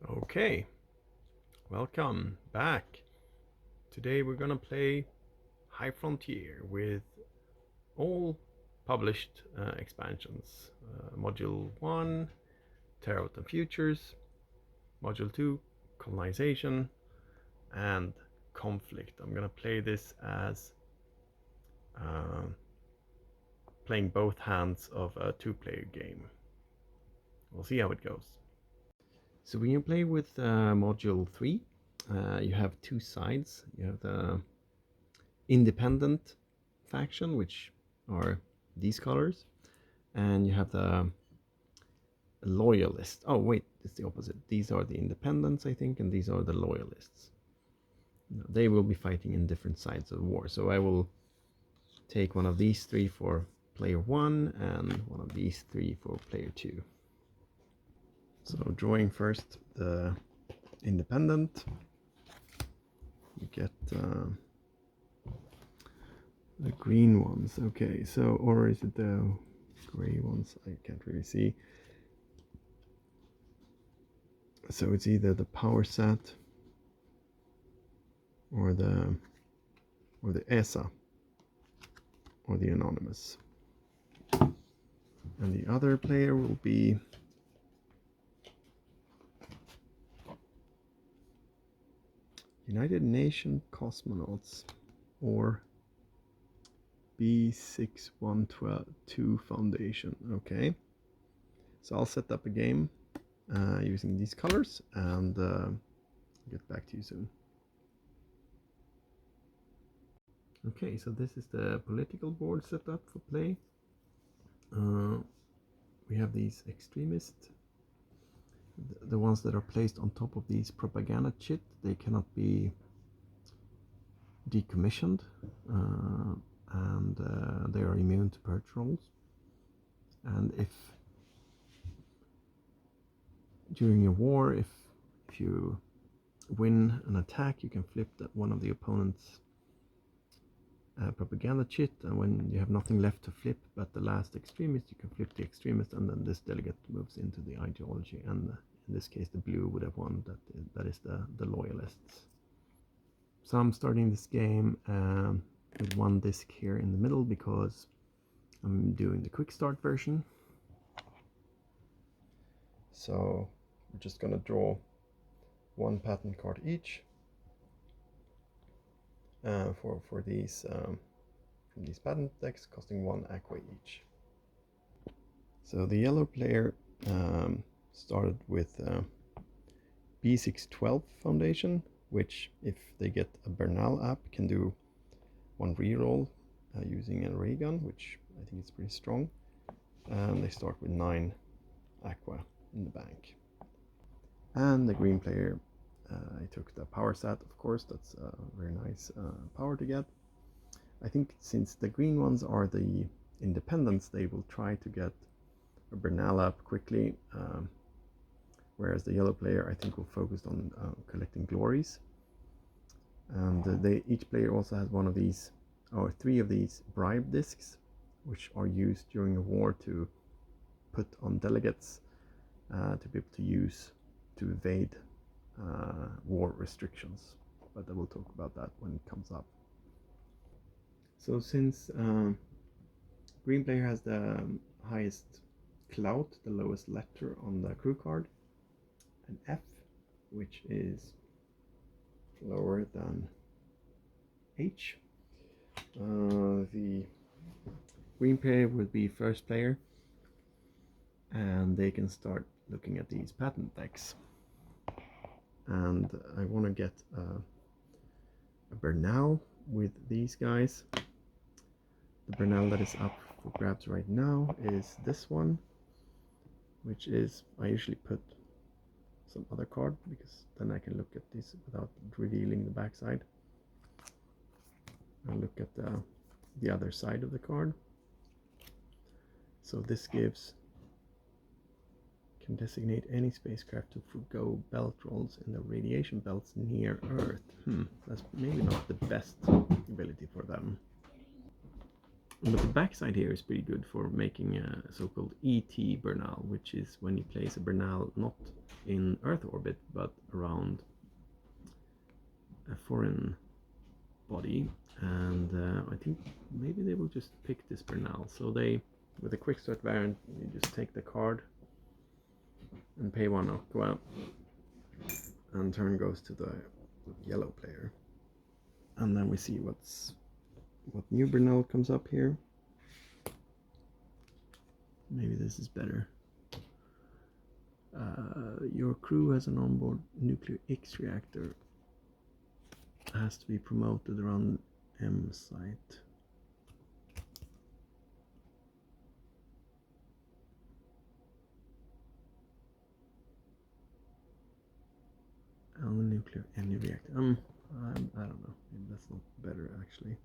Okay, welcome back. Today we're gonna play High Frontier with all published expansions. Module 1, Tarot and Futures, Module 2, Colonization, and Conflict. I'm gonna play this as uh, playing both hands of a two-player game. We'll see how it goes. So when you play with Module 3, you have two sides. You have the independent faction, which are these colors, and you have the loyalists. Oh wait, it's the opposite. These are the independents, I think, and these are the loyalists. They will be fighting in different sides of the war. So I will take one of these three for player 1 and one of these three for player 2. So drawing first the independent, you get the green ones. Okay, so, or is it the gray ones? I can't really see. So it's either the power set or the ESA or the anonymous. And the other player will be United Nations Cosmonauts or B6112 Foundation. Okay, so I'll set up a game using these colors and get back to you soon. Okay, so this is the political board set up for play. We have these extremists, the ones that are placed on top of these propaganda chit. They cannot be decommissioned, and they are immune to purge rolls. And if during a war, if you win an attack, you can flip one of the opponent's propaganda chit, and when you have nothing left to flip but the last extremist, you can flip the extremist, and then this delegate moves into the ideology, and in this case the blue would have won. That is the loyalists. So I'm starting this game with one disc here in the middle because I'm doing the quick start version. So we're just gonna draw one pattern card each for these from these pattern decks, costing 1 aqua each. So the yellow player started with B612 Foundation, which, if they get a Bernal app, can do 1 reroll using a ray gun, which I think is pretty strong. And they start with 9 aqua in the bank. And the green player, I took the power set, of course. That's a very nice power to get. I think since the green ones are the independents, they will try to get a Bernal app quickly, whereas the yellow player, I think, will focus on collecting glories. And each player also has one of these, or 3 of these bribe discs, which are used during a war to put on delegates to be able to use to evade war restrictions. But I will talk about that when it comes up. So since green player has the highest clout, the lowest letter on the crew card, an F, which is lower than H. The green player would be first player, and they can start looking at these patent decks. And I want to get a Bernal with these guys. The Bernal that is up for grabs right now is this one, which is, I usually put some other card because then I can look at this without revealing the backside. I'll look at the other side of the card. So this can designate any spacecraft to forgo belt rolls in the radiation belts near Earth. That's maybe not the best ability for them. But the backside here is pretty good for making a so-called ET Bernal, which is when you place a Bernal not in Earth orbit but around a foreign body. And I think maybe they will just pick this Bernal. So they, with a quick start variant, you just take the card and pay 1 aqua, and turn goes to the yellow player. And then we see what new Bernal comes up here. Maybe this is better. Your crew has an onboard nuclear X reactor. Has to be promoted around M site. On the nuclear energy reactor. I don't know. Maybe that's not better actually.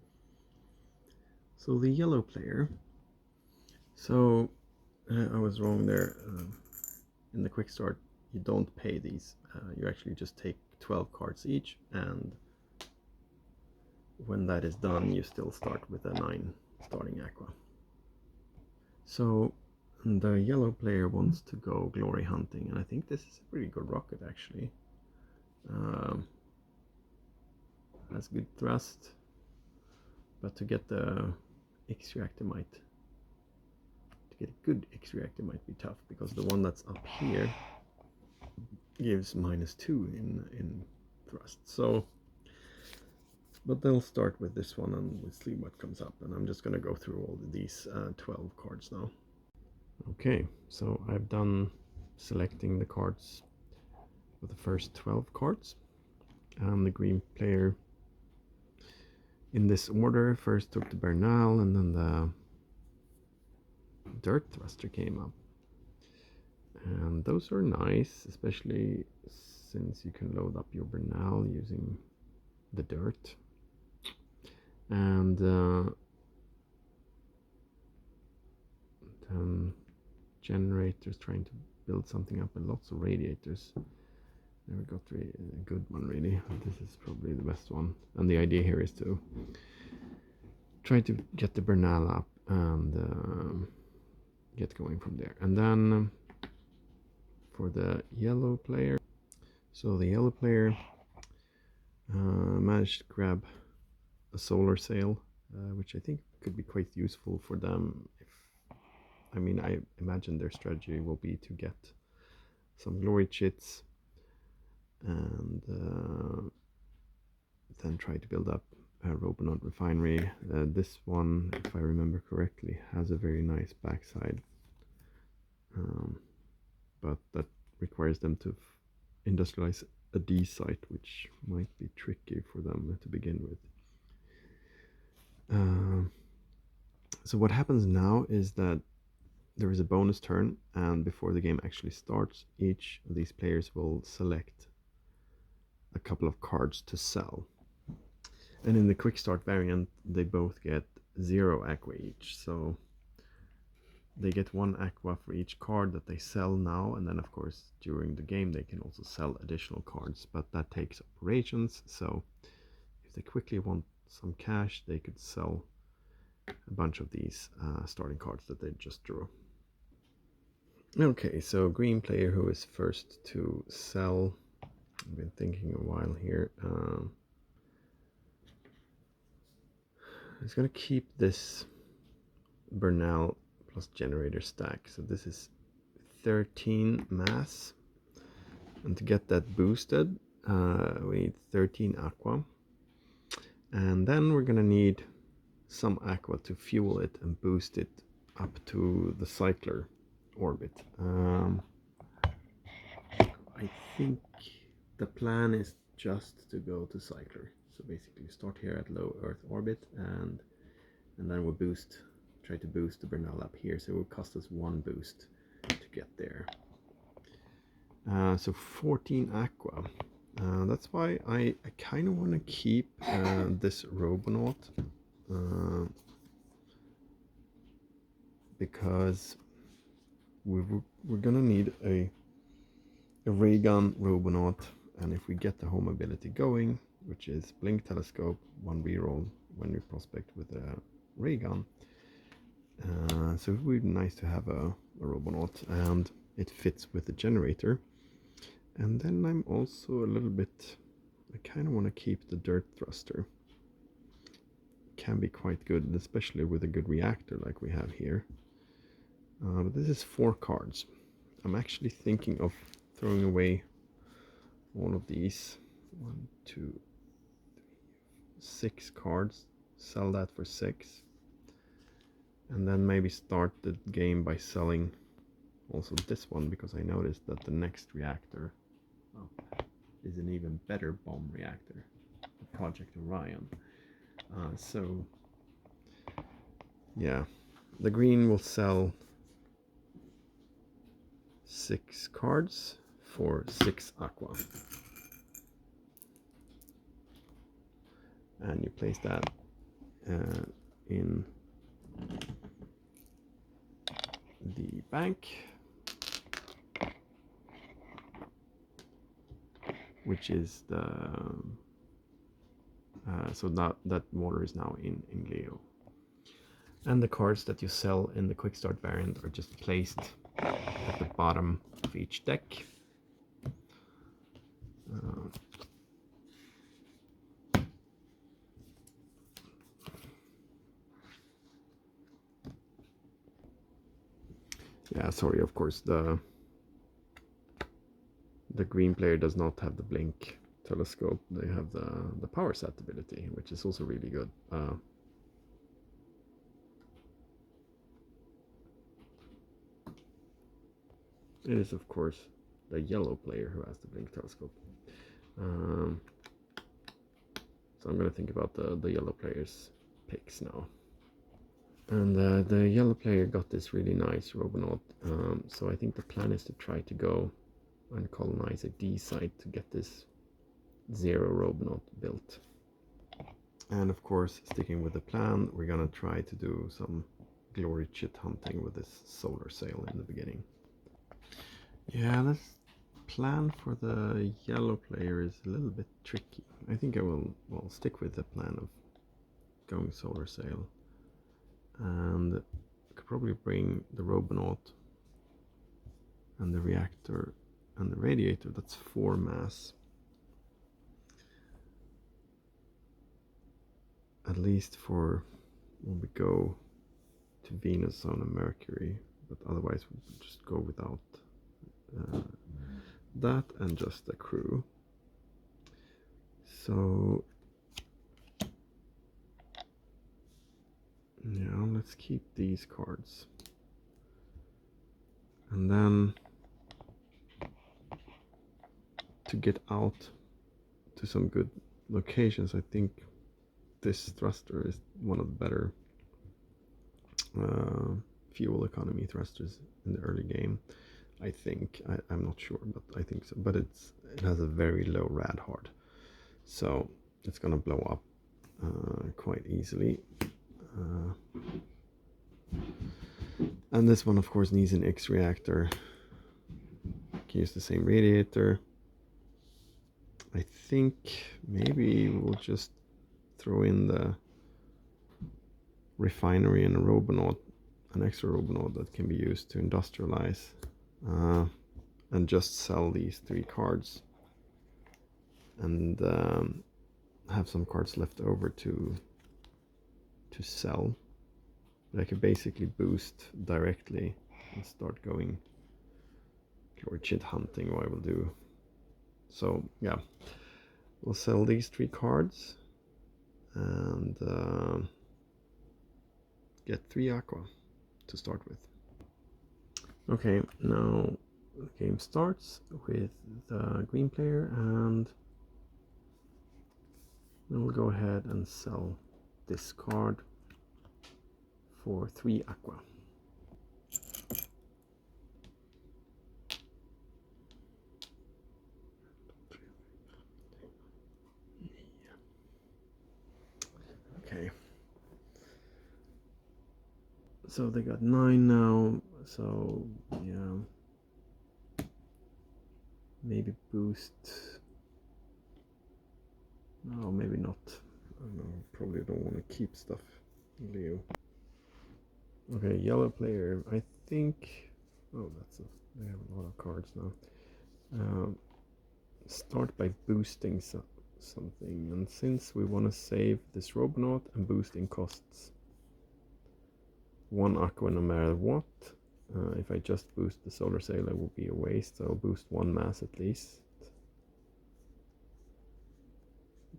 So the yellow player. So I was wrong there. In the quick start, you don't pay these. You actually just take 12 cards each, and when that is done, you still start with a 9 starting aqua. So the yellow player wants to go glory hunting, and I think this is a pretty good rocket actually. Has good thrust, but to get the X reactor might get a good X reactor might be tough, because the one that's up here gives -2 in thrust. So, but they'll start with this one and we'll see what comes up. And I'm just going to go through all of these 12 cards now. Okay, so I've done selecting the cards for the first 12 cards. And the green player, in this order, first took the Bernal, and then the Dirt Thruster came up. And those are nice, especially since you can load up your Bernal using the dirt. And then generators, trying to build something up, and lots of radiators. Never got a good one really. This is probably the best one. And the idea here is to try to get the Bernal up and get going from there. And then for the yellow player, so the yellow player managed to grab a solar sail, which I think could be quite useful for them. I imagine their strategy will be to get some glory chits and then try to build up a Robonaut refinery. This one, if I remember correctly, has a very nice backside, but that requires them to industrialize a D site, which might be tricky for them to begin with. So what happens now is that there is a bonus turn, and before the game actually starts, each of these players will select a couple of cards to sell. And in the quick start variant, they both get 0 aqua each. So they get 1 aqua for each card that they sell now, and then of course during the game they can also sell additional cards, but that takes operations. So if they quickly want some cash, they could sell a bunch of these starting cards that they just drew. Okay, so green player, who is first to sell. I've been thinking a while here. It's going to keep this Bernal plus generator stack. So this is 13 mass. And to get that boosted, we need 13 aqua. And then we're going to need some aqua to fuel it and boost it up to the cycler orbit. I think the plan is just to go to cycler. So basically start here at low Earth orbit, and then we'll try to boost the Bernal up here. So it will cost us 1 boost to get there. So 14 aqua. That's why I kind of want to keep this Robonaut, because we're gonna need a ray gun Robonaut, and if we get the home ability going, which is blink telescope, 1 reroll when we prospect with a ray gun, So it would be nice to have a Robonaut, and it fits with the generator. And then I'm also a little bit, I kind of want to keep the dirt thruster. Can be quite good, especially with a good reactor like we have here. But this is 4 cards. I'm actually thinking of throwing away all of these. 1, 2, 6 cards. Sell that for 6. And then maybe start the game by selling also this one, because I noticed that the next reactor is an even better bomb reactor, the Project Orion. So yeah, the green will sell 6 cards for 6 aqua. And you place that in the bank, which is the so that water is now in Leo. And the cards that you sell in the quick start variant are just placed at the bottom of each deck. Yeah, sorry, of course the green player does not have the blink telescope. They have the power set ability, which is also really good. It is, of course, the yellow player who has the blink telescope. So I'm going to think about the yellow player's picks now. And the yellow player got this really nice Robonaut. So I think the plan is to try to go and colonize a D site to get this 0 Robonaut built. And of course, sticking with the plan, we're gonna try to do some glory chit hunting with this solar sail in the beginning. Yeah, this plan for the yellow player is a little bit tricky. I think I will stick with the plan of going solar sail, and I could probably bring the Robonaut and the reactor and the radiator. That's 4 mass, at least for when we go to Venus, Sun, and Mercury. But otherwise, we'll just go without that and just the crew. So yeah, let's keep these cards, and then to get out to some good locations, I think this thruster is one of the better fuel economy thrusters in the early game. I think I'm not sure, but I think so. But it has a very low rad hard, so it's gonna blow up quite easily. And this one, of course, needs an X reactor. Can use the same radiator. I think maybe we'll just throw in the refinery and a Robonaut, an extra Robonaut that can be used to industrialize, and just sell these 3 cards, and have some cards left over to sell. I could basically boost directly and start going glory chit hunting, what I will do. So yeah, we'll sell these 3 cards and get 3 aqua to start with. Okay, now the game starts with the green player, and we'll go ahead and sell this card for 3 aqua. Okay. So they got 9 now, so yeah. Maybe boost. No, maybe not. I don't know, probably don't want to keep stuff, Leo. Okay, yellow player. I think. Oh, they have a lot of cards now. Start by boosting something, and since we want to save this Robonaut and boosting costs 1 aqua no matter what, if I just boost the Solar Sail, it will be a waste. So I'll boost 1 mass at least.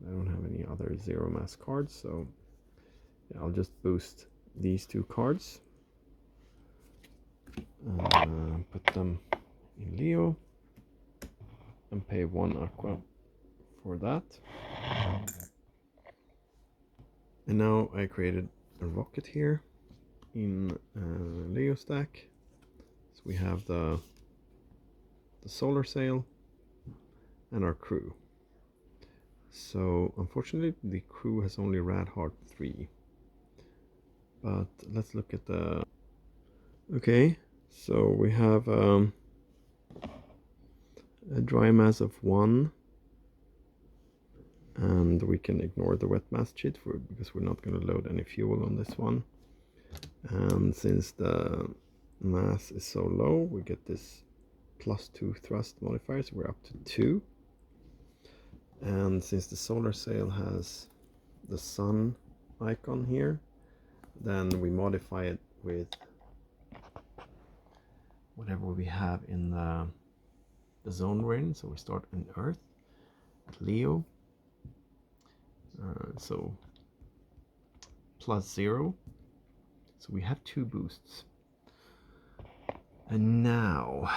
I don't have any other 0 mass cards, so yeah, I'll just boost these 2 cards. Put them in Leo and pay 1 aqua for that. And now I created a rocket here in Leo stack. So we have the Solar Sail and our crew. So unfortunately the crew has only Rad Heart 3. But let's look at the... Okay, so we have a dry mass of 1. And we can ignore the wet mass cheat because we're not going to load any fuel on this one. And since the mass is so low, we get this +2 thrust modifier, so we're up to 2. And since the Solar Sail has the sun icon here, then we modify it with whatever we have in the zone we're in. So we start in Earth, Leo, so +0. So we have 2 boosts. And now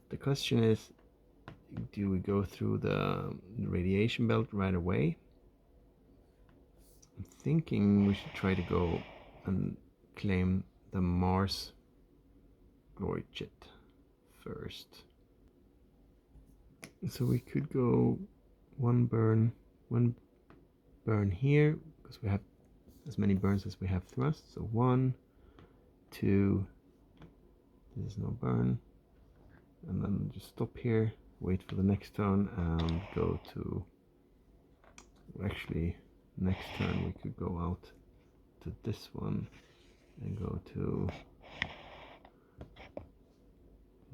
the question is, do we go through the radiation belt right away? I'm thinking we should try to go and claim the Mars glory chit first. So we could go one burn here, because we have as many burns as we have thrust. So 1, 2, this is no burn, and then just stop here, wait for the next turn, and go to... Actually, next turn we could go out to this one and go to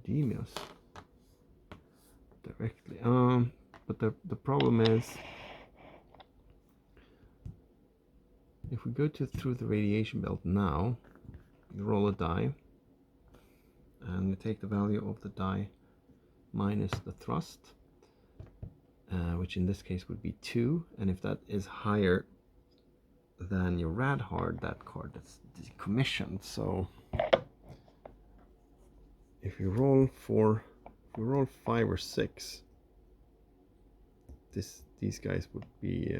Deimos directly. But the problem is, if we go through the radiation belt now, you roll a die, and you take the value of the die minus the thrust, which in this case would be 2, and if that is higher than your Rad Hard, that card is decommissioned. So if we roll 5 or 6, these guys would be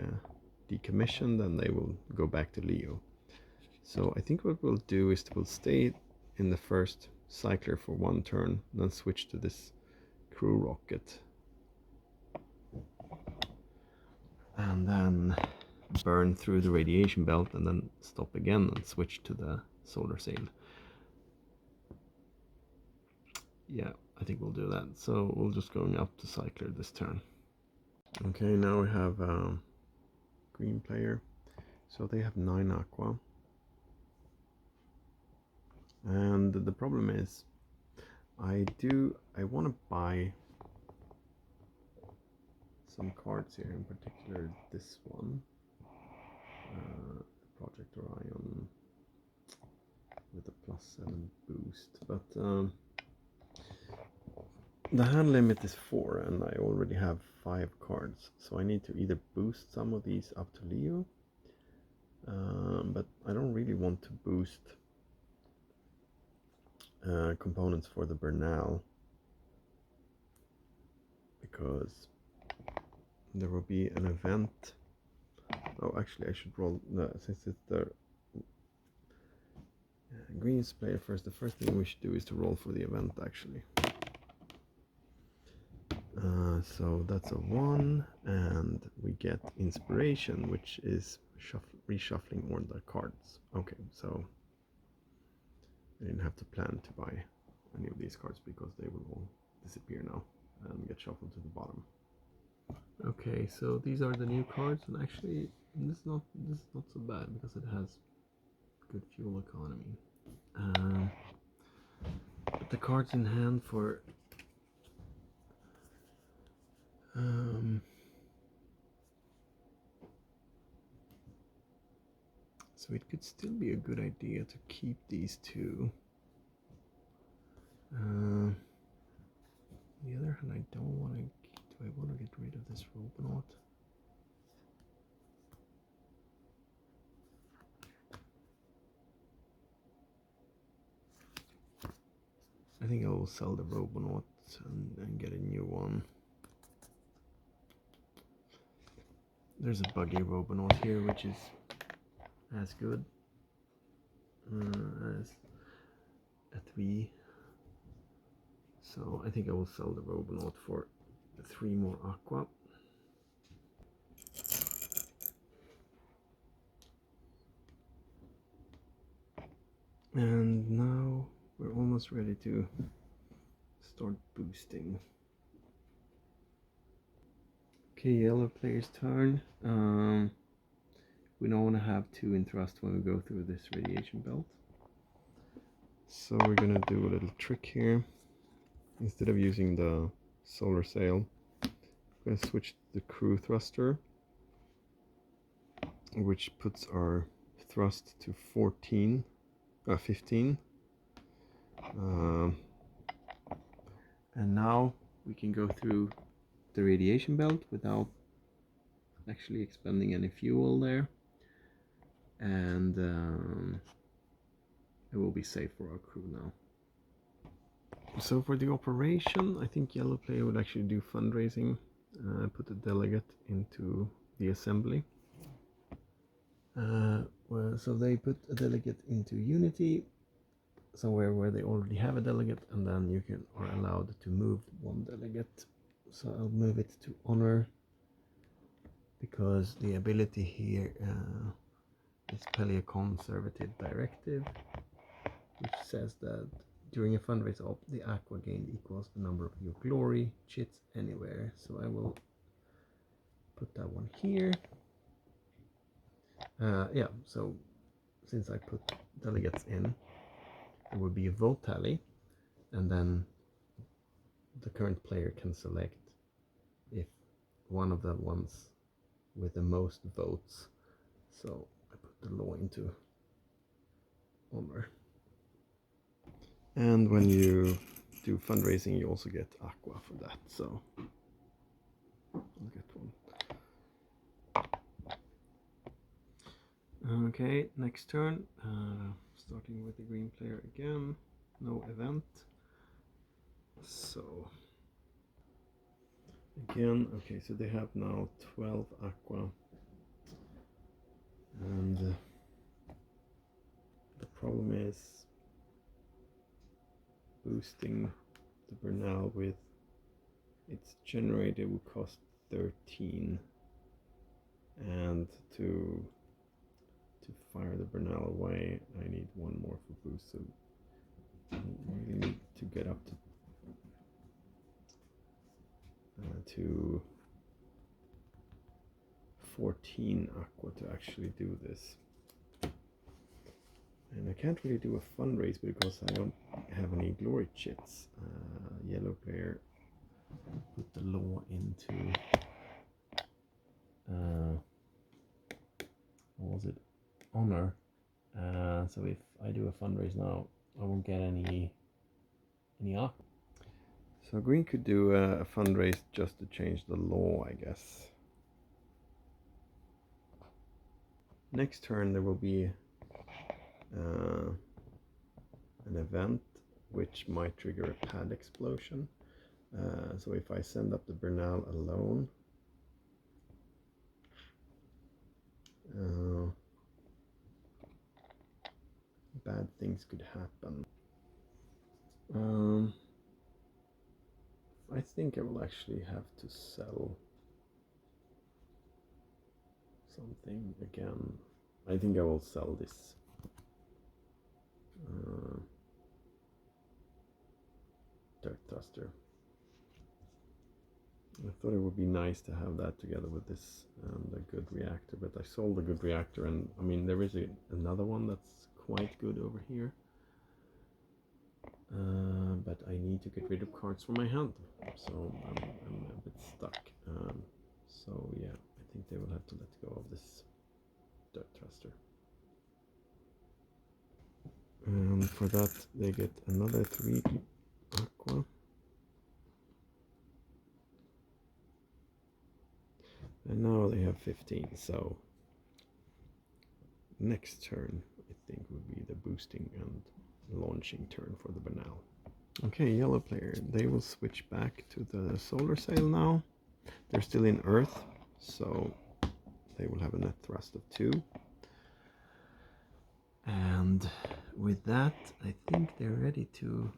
decommissioned, and they will go back to Leo. So I think what we'll do is we'll stay in the first cycler for 1 turn, then switch to this crew rocket, and then burn through the radiation belt, and then stop again and switch to the Solar Sail. Yeah, I think we'll do that. So we're just going up to cycler this turn. Okay, now we have green player. So they have 9 aqua. And the problem is, I want to buy some cards here, in particular this one, Project Orion with a +7 boost, but the hand limit is 4, and I already have 5 cards, so I need to either boost some of these up to Leo, but I don't really want to boost components for the Bernal, because there will be an event. Oh, actually I should roll, since it's the Greens player first, the first thing we should do is to roll for the event, actually. So that's a 1, and we get inspiration, which is reshuffling all the cards. Okay, so I didn't have to plan to buy any of these cards, because they will all disappear now and get shuffled to the bottom. Okay, so these are the new cards, and actually this is not so bad, because it has good fuel economy. But the cards in hand for so it could still be a good idea to keep these two. On the other hand, I don't want to. Do I want to get rid of this Robonaut? I think I will sell the Robonaut and get a new one. There's a buggy Robonaut here, which is as good as a 3. So I think I will sell the Robonaut for 3 more aqua. And now we're almost ready to start boosting. Okay, yellow player's turn. We don't want to have 2 in thrust when we go through this radiation belt. So we're gonna do a little trick here. Instead of using the solar sail, we're gonna switch the crew thruster, which puts our thrust to 15. And now we can go through the radiation belt without actually expending any fuel there, and it will be safe for our crew now. So for the operation, I think yellow player would actually do fundraising, put the delegate into the assembly. So they put a delegate into Unity, somewhere where they already have a delegate, and then you are allowed to move 1 delegate. So I'll move it to honor, because the ability here is Paleoconservative Directive, which says that during a fundraise op, the aqua gained equals the number of your glory chits anywhere. So I will put that one here. Yeah, so since I put delegates in, it would be a vote tally, and then the current player can select if one of the ones with the most votes. So I put the law into honor. And when you do fundraising, you also get aqua for that. So I'll get one. Okay, next turn. Starting with the green player again. No event. So again, okay, so they have now 12 aqua, and the problem is boosting the Bernal with its generator would cost 13, and to fire the Bernal away I need 1 more for boost, so I really need to get up to 14 aqua to actually do this. And I can't really do a fundraise because I don't have any glory chits. Yellow player put the law into what was it? Honor. So if I do a fundraise now, I won't get any aqua. So green could do a fundraise just to change the law, I guess. Next turn there will be an event which might trigger a pad explosion. So if I send up the Bernal alone, bad things could happen. I think I will actually have to sell something again. I think I will sell this dirt thruster. I thought it would be nice to have that together with this and a good reactor, but I sold a good reactor, and I mean there is another one that's quite good over here. But I need to get rid of cards from my hand, so I'm a bit stuck. So yeah, I think they will have to let go of this Dirt Thruster. And for that they get another 3 aqua. And now they have 15, so next turn I think would be the boosting and launching turn for the Bernal. Okay, yellow player, they will switch back to the solar sail now. They're still in Earth, so they will have a net thrust of 2. And with that, I think they're ready to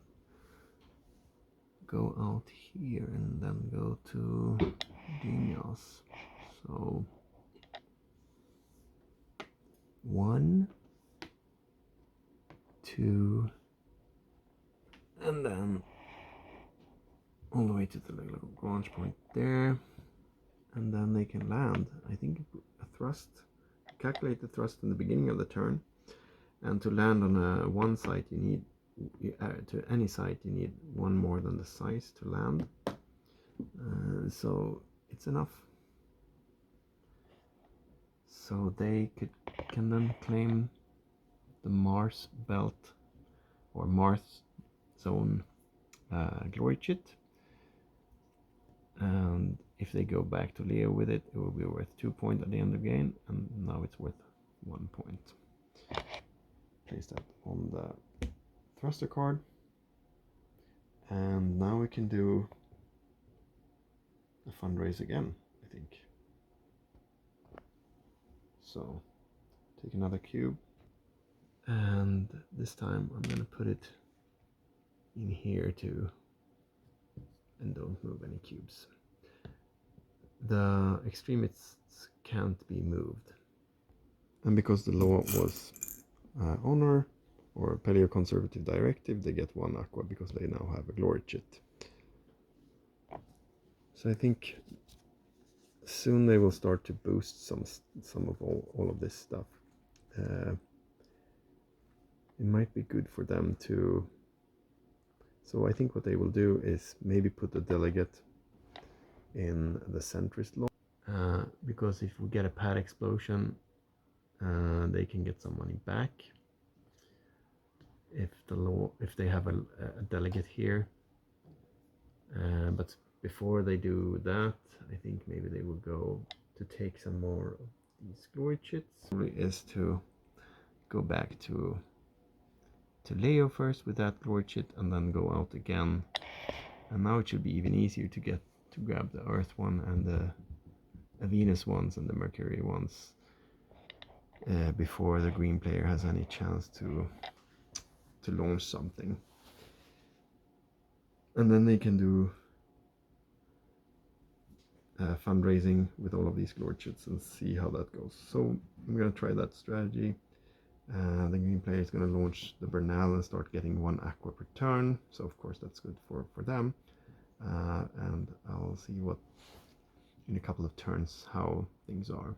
go out here and then go to Genius. So 1, 2, and then all the way to the little launch point there, and then they can land. I think a thrust, calculate the thrust in the beginning of the turn, and to land on one site you need, to any site you need 1 more than the size to land, so it's enough. So they can then claim the Mars belt or Mars zone glory chit, and if they go back to Leo with it, it will be worth 2 points at the end of the game, and now it's worth 1 point. Place that on the thruster card, and now we can do a fundraise again, I think. So take another cube, and this time I'm gonna put it in here too, and don't move any cubes. The extremists can't be moved, and because the law was honor or paleoconservative directive, they get 1 aqua because they now have a glory chit. So I think soon they will start to boost some of all of this stuff. It might be good for them to. So I think what they will do is maybe put a delegate in the centrist law, because if we get a pad explosion, they can get some money back. If they have a delegate here, but before they do that, I think maybe they will go to take some more of these glory chits. Is to go back to Leo first with that glory chit, and then go out again. And now it should be even easier to grab the Earth one and the Venus ones and the Mercury ones before the green player has any chance to launch something. And then they can do fundraising with all of these glory chits and see how that goes. So I'm gonna try that strategy. The green player is going to launch the Bernal and start getting 1 aqua per turn, so of course that's good for them. And I'll see what in a couple of turns how things are.